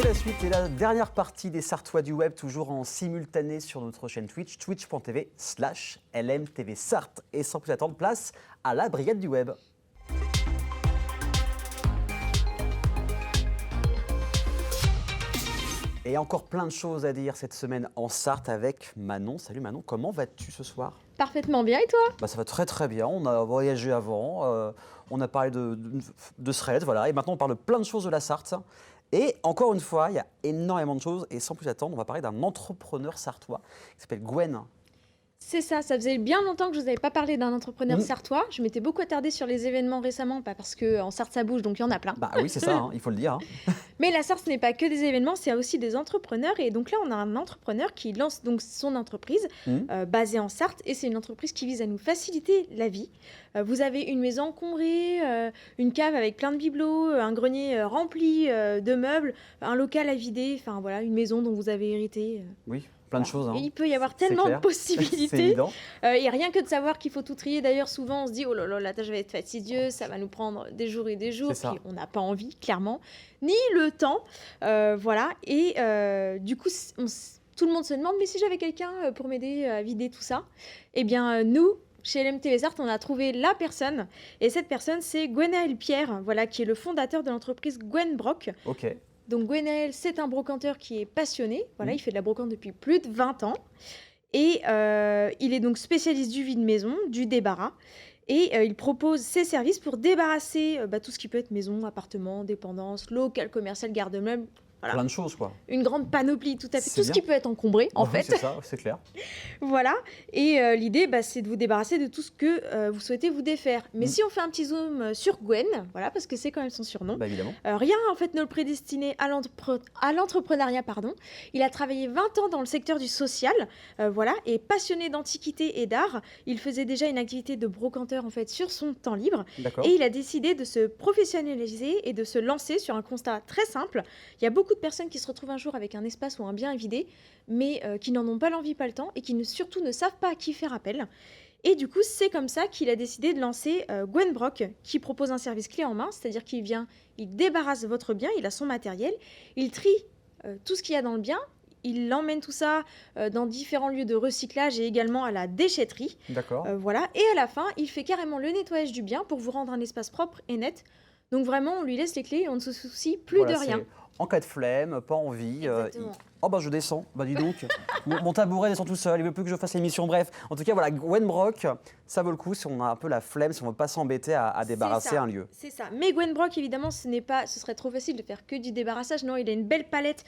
C'est la suite et la dernière partie des Sartois du web, toujours en simultané sur notre chaîne Twitch, twitch.tv/LMTV-Sarthe. Et sans plus attendre, place à la brigade du web. Et encore plein de choses à dire cette semaine en Sarthe avec Manon. Salut Manon, comment vas-tu ce soir? Parfaitement bien, et toi? Ça va très très bien, on a voyagé avant, on a parlé de Thread, voilà, et maintenant on parle de plein de choses de la Sarthe. Et encore une fois, il y a énormément de choses, et sans plus attendre, on va parler d'un entrepreneur sartois qui s'appelle Gwen. C'est ça faisait bien longtemps que je vous avais pas parlé d'un entrepreneur sartois. Je m'étais beaucoup attardée sur les événements récemment, pas parce qu'en Sarthe ça bouge, donc il y en a plein. Bah oui, c'est ça, hein, il faut le dire. Mais la Sarthe, ce n'est pas que des événements, c'est aussi des entrepreneurs. Et donc là, on a un entrepreneur qui lance donc son entreprise basée en Sarthe. Et c'est une entreprise qui vise à nous faciliter la vie. Vous avez une maison encombrée, une cave avec plein de bibelots, un grenier rempli de meubles, un local à vider, enfin voilà, une maison dont vous avez hérité. Oui. Plein de choses. Hein. Et il peut y avoir tellement de possibilités. Et rien que de savoir qu'il faut tout trier. D'ailleurs, souvent, on se dit, oh là là, la tâche va être fastidieuse, ça va nous prendre des jours et des jours. Puis on n'a pas envie, clairement, ni le temps. Voilà. Et du coup, tout le monde se demande, mais si j'avais quelqu'un pour m'aider à vider tout ça, eh bien, nous, chez LMTV Sarthe, on a trouvé la personne. Et cette personne, c'est Gwenaël Pierre, voilà, qui est le fondateur de l'entreprise Gwen Broc. Ok. Donc Gwenaël, c'est un brocanteur qui est passionné. Voilà, il fait de la brocante depuis plus de 20 ans. Et il est donc spécialiste du vide-maison, du débarras. Et il propose ses services pour débarrasser tout ce qui peut être maison, appartement, dépendance, local commercial, garde-meubles. Voilà. Plein de choses, quoi. Une grande panoplie, tout à fait. Tout ce qui peut être encombré, en fait. C'est ça, c'est clair. Voilà. Et l'idée, c'est de vous débarrasser de tout ce que vous souhaitez vous défaire. Mais si on fait un petit zoom sur Gwen, voilà, parce que c'est quand même son surnom, évidemment. Rien, en fait, ne le prédestinait à l'entrepreneuriat, pardon. Il a travaillé 20 ans dans le secteur du social, voilà, et passionné d'antiquité et d'art. Il faisait déjà une activité de brocanteur, en fait, sur son temps libre. Et il a décidé de se professionnaliser et de se lancer sur un constat très simple. Il y a beaucoup de personnes qui se retrouvent un jour avec un espace ou un bien à vider, mais qui n'en ont pas l'envie, pas le temps, et qui surtout ne savent pas à qui faire appel. Et du coup, c'est comme ça qu'il a décidé de lancer Gwen Broc, qui propose un service clé en main, c'est-à-dire qu'il vient, il débarrasse votre bien, il a son matériel, il trie tout ce qu'il y a dans le bien, il emmène tout ça dans différents lieux de recyclage et également à la déchetterie. D'accord. Voilà. Et à la fin, il fait carrément le nettoyage du bien pour vous rendre un espace propre et net. Donc vraiment, on lui laisse les clés et on ne se soucie plus de rien. En cas de flemme, pas envie. Oh je descends. Dis donc, mon tabouret descend tout seul. Il veut plus que je fasse l'émission. Bref, en tout cas, voilà, Gwen Broc, ça vaut le coup si on a un peu la flemme, si on ne veut pas s'embêter à débarrasser un lieu. C'est ça. Mais Gwen Broc, évidemment, ce serait trop facile de faire que du débarrassage. Non, il a une belle palette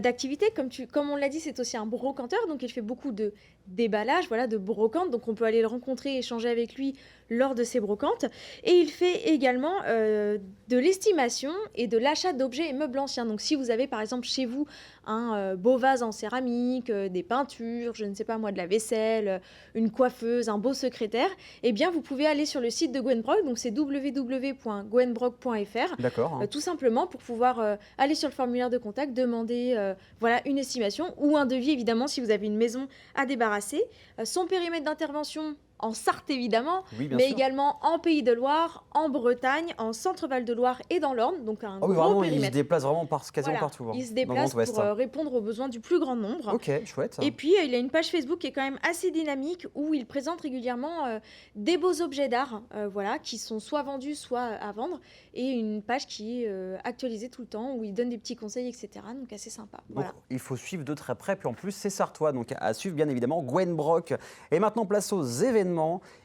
d'activités. Comme on l'a dit, c'est aussi un brocanteur, donc il fait beaucoup de déballage, voilà, de brocante. Donc on peut aller le rencontrer, échanger avec lui lors de ses brocantes. Et il fait également de l'estimation et de l'achat d'objets et meubles anciens. Donc si vous avez par exemple chez vous un beau vase en céramique, des peintures, je ne sais pas moi, de la vaisselle, une coiffeuse, un beau secrétaire, eh bien vous pouvez aller sur le site de Gwen Broc, donc c'est www.gwenbroc.fr. D'accord. Tout simplement pour pouvoir aller sur le formulaire de contact, demander voilà, une estimation ou un devis évidemment si vous avez une maison à débarrasser. Son périmètre d'intervention en Sarthe évidemment, mais également en Pays de Loire, en Bretagne, en Centre-Val de Loire et dans l'Orne, donc un gros vraiment, périmètre. Il se déplace vraiment quasiment partout. Il se déplace pour répondre aux besoins du plus grand nombre. Ok, chouette. Et puis il a une page Facebook qui est quand même assez dynamique où il présente régulièrement des beaux objets d'art, voilà, qui sont soit vendus, soit à vendre, et une page qui est actualisée tout le temps où il donne des petits conseils, etc. Donc assez sympa. Donc, il faut suivre de très près, puis en plus c'est sartois, donc à suivre bien évidemment Gwen Broc. Et maintenant place aux événements.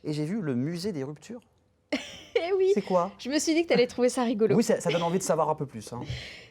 Et j'ai vu le musée des ruptures. Eh oui. C'est quoi? Je me suis dit que tu allais trouver ça rigolo. Oui, ça donne envie de savoir un peu plus. Hein.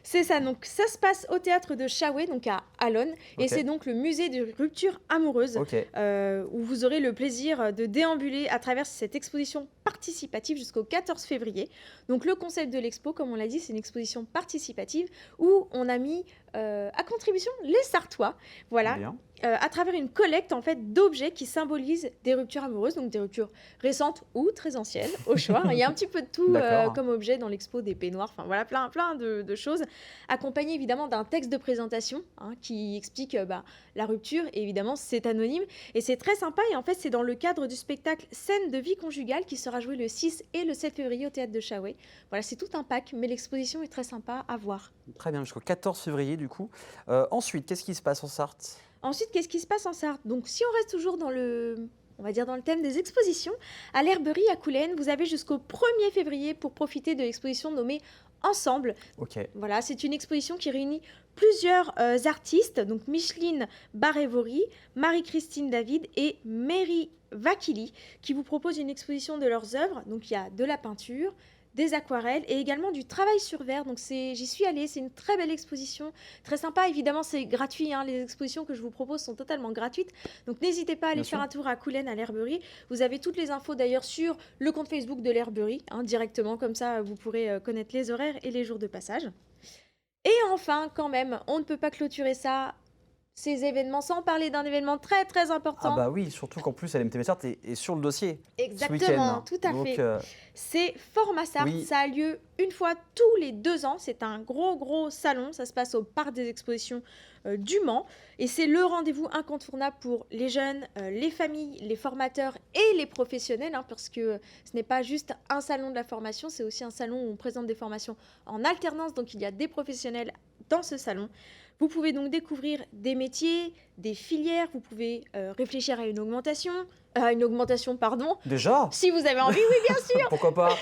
C'est ça, donc ça se passe au théâtre de Chaoué, donc à Allonne, et c'est donc le musée des ruptures amoureuses, où vous aurez le plaisir de déambuler à travers cette exposition participative jusqu'au 14 février. Donc le concept de l'expo, comme on l'a dit, c'est une exposition participative où on a mis à contribution les Sartois, voilà, à travers une collecte en fait d'objets qui symbolisent des ruptures amoureuses, donc des ruptures récentes ou très anciennes, au choix. il y a un petit peu de tout D'accord. comme objet dans l'expo, des peignoirs, enfin voilà, plein de choses, accompagné évidemment d'un texte de présentation qui explique la rupture, et évidemment c'est anonyme, et c'est très sympa, et en fait c'est dans le cadre du spectacle Scène de vie conjugale qui sera joué le 6 et le 7 février au Théâtre de Chaoué. Voilà, c'est tout un pack, mais l'exposition est très sympa à voir. Très bien, jusqu'au 14 février du coup. Ensuite, qu'est-ce qui se passe en Sarthe? Ensuite, qu'est-ce qui se passe en Sarthe? Donc, si on reste toujours dans on va dire dans le thème des expositions, à l'Herberie à Coulennes, vous avez jusqu'au 1er février pour profiter de l'exposition nommée Ensemble. Ok. Voilà, c'est une exposition qui réunit plusieurs artistes, donc Micheline Barévori, Marie-Christine David et Mary Vakili, qui vous proposent une exposition de leurs œuvres. Donc, il y a de la peinture, des aquarelles et également du travail sur verre. Donc j'y suis allée, c'est une très belle exposition, très sympa. Évidemment, c'est gratuit, les expositions que je vous propose sont totalement gratuites. Donc n'hésitez pas à aller Bien faire sûr. un tour à Coulennes, à l'Herberie. Vous avez toutes les infos d'ailleurs sur le compte Facebook de l'Herberie, directement, comme ça vous pourrez connaître les horaires et les jours de passage. Et enfin, quand même, on ne peut pas clôturer ça, ces événements, sans parler d'un événement très très Ah important. bah oui, surtout qu'en plus, LMTV Sarthe est sur le dossier ce Exactement, week-end. tout à Donc, fait. C'est Format Sarthe, oui. ça a lieu une fois tous les 2 ans. C'est un gros salon, ça se passe au Parc des Expositions du Mans. Et c'est le rendez-vous incontournable pour les jeunes, les familles, les formateurs et les professionnels, parce que ce n'est pas juste un salon de la formation, c'est aussi un salon où on présente des formations en alternance, donc il y a des professionnels dans ce salon. Vous pouvez donc découvrir des métiers, des filières, vous pouvez réfléchir à une augmentation, pardon, Déjà? si vous avez envie, oui, bien sûr, Pourquoi pas?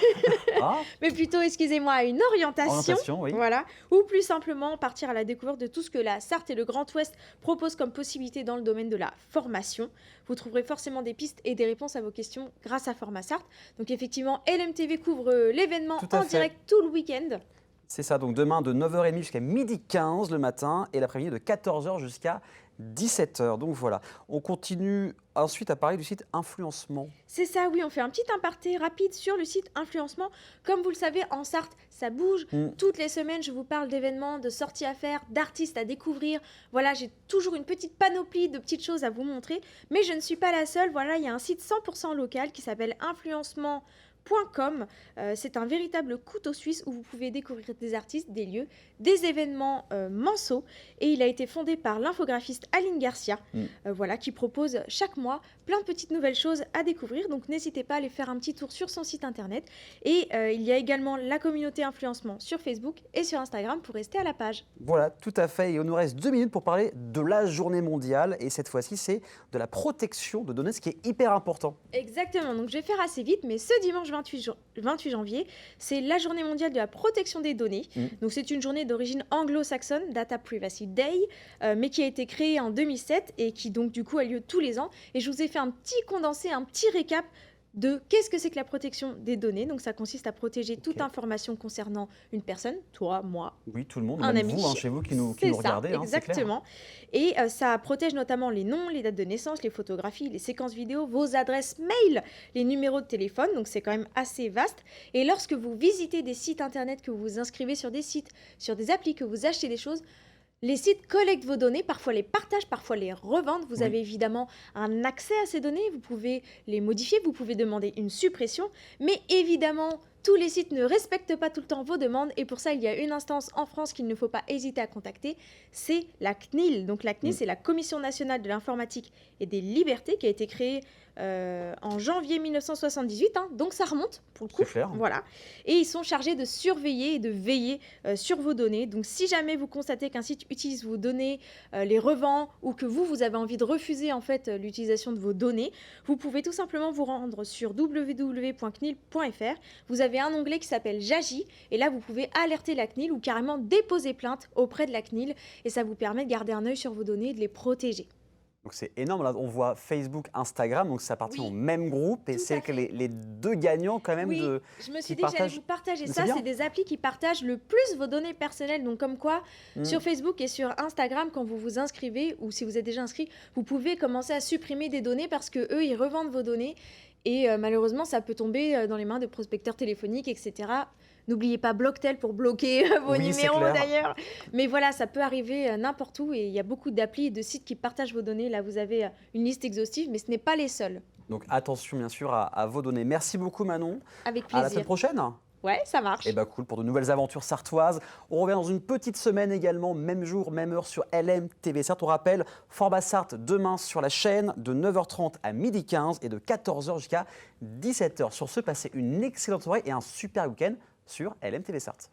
Ah, mais plutôt, excusez-moi, à une orientation. orientation, oui. Voilà, ou plus simplement partir à la découverte de tout ce que la Sarthe et le Grand Ouest proposent comme possibilité dans le domaine de la formation. Vous trouverez forcément des pistes et des réponses à vos questions grâce à Format Sarthe. Donc effectivement, LMTV couvre l'événement Tout à en fait. direct tout le week-end. C'est ça, donc demain de 9h30 jusqu'à 12h15 le matin et l'après-midi de 14h jusqu'à 17h. Donc voilà, on continue ensuite à parler du site Influencement. C'est ça, oui, on fait un petit aparté rapide sur le site Influencement. Comme vous le savez, en Sarthe, ça bouge. Toutes les semaines, je vous parle d'événements, de sorties à faire, d'artistes à découvrir. Voilà, j'ai toujours une petite panoplie de petites choses à vous montrer. Mais je ne suis pas la seule. Voilà, il y a un site 100% local qui s'appelle influencement.com. C'est un véritable couteau suisse où vous pouvez découvrir des artistes, des lieux, des événements mensuaux. Et il a été fondé par l'infographiste Aline Garcia, voilà, qui propose chaque mois plein de petites nouvelles choses à découvrir. Donc n'hésitez pas à aller faire un petit tour sur son site internet. Et il y a également la communauté Influencement sur Facebook et sur Instagram pour rester à la page. Voilà, tout à fait. Et il nous reste 2 minutes pour parler de la journée mondiale. Et cette fois-ci, c'est de la protection de données, ce qui est hyper important. Exactement, donc je vais faire assez vite, mais ce dimanche 28 janvier, c'est la journée mondiale de la protection des données. Donc c'est une journée d'origine anglo-saxonne, Data Privacy Day, mais qui a été créée en 2007 et qui donc du coup a lieu tous les ans. Et je vous ai fait un petit condensé, un petit récap de qu'est-ce que c'est que la protection des données. Donc ça consiste à protéger toute information concernant une personne, toi, moi, Oui, tout le monde, un même ami. vous, chez vous qui nous C'est ça, regardez. C'est clair. exactement. Et ça protège notamment les noms, les dates de naissance, les photographies, les séquences vidéo, vos adresses mail, les numéros de téléphone. Donc c'est quand même assez vaste. Et lorsque vous visitez des sites internet, que vous vous inscrivez sur des sites, sur des applis, que vous achetez des choses, les sites collectent vos données, parfois les partagent, parfois les revendent. Vous avez évidemment un accès à ces données, vous pouvez les modifier, vous pouvez demander une suppression, mais évidemment, tous les sites ne respectent pas tout le temps vos demandes et pour ça, il y a une instance en France qu'il ne faut pas hésiter à contacter, c'est la CNIL. Donc la CNIL, c'est la Commission nationale de l'informatique et des libertés qui a été créée en janvier 1978, donc ça remonte pour le coup. C'est clair. Voilà. Et ils sont chargés de surveiller et de veiller sur vos données. Donc si jamais vous constatez qu'un site utilise vos données, les revend ou que vous avez envie de refuser en fait l'utilisation de vos données, vous pouvez tout simplement vous rendre sur www.cnil.fr. Vous avez un onglet qui s'appelle J'agis et là vous pouvez alerter la CNIL ou carrément déposer plainte auprès de la CNIL et ça vous permet de garder un œil sur vos données et de les protéger. Donc c'est énorme, là on voit Facebook, Instagram, donc ça appartient Oui, au même groupe et tout à c'est fait. que les deux gagnants quand même Oui, de... je me qui suis dit que j'allais partagent. vous partager Mais ça. c'est bien. C'est des applis qui partagent le plus vos données personnelles. Donc comme quoi, sur Facebook et sur Instagram, quand vous vous inscrivez ou si vous êtes déjà inscrit, vous pouvez commencer à supprimer des données parce que eux, ils revendent vos données. Et malheureusement, ça peut tomber dans les mains de prospecteurs téléphoniques, etc. N'oubliez pas Blocktel pour bloquer vos Oui, c'est numéros clair. d'ailleurs. Mais voilà, ça peut arriver n'importe où et il y a beaucoup d'applis et de sites qui partagent vos données. Là, vous avez une liste exhaustive, mais ce n'est pas les seuls. Donc attention bien sûr à vos données. Merci beaucoup Manon. Avec À la plaisir. semaine prochaine. Ouais, ça marche. Et bah cool, pour de nouvelles aventures sartoises. On revient dans une petite semaine également, même jour, même heure sur LMTV Sarthe. On rappelle, Format Sarthe demain sur la chaîne de 9h30 à 12h15 et de 14h jusqu'à 17h. Sur ce, passez une excellente soirée et un super week-end sur LMTV Sarthe.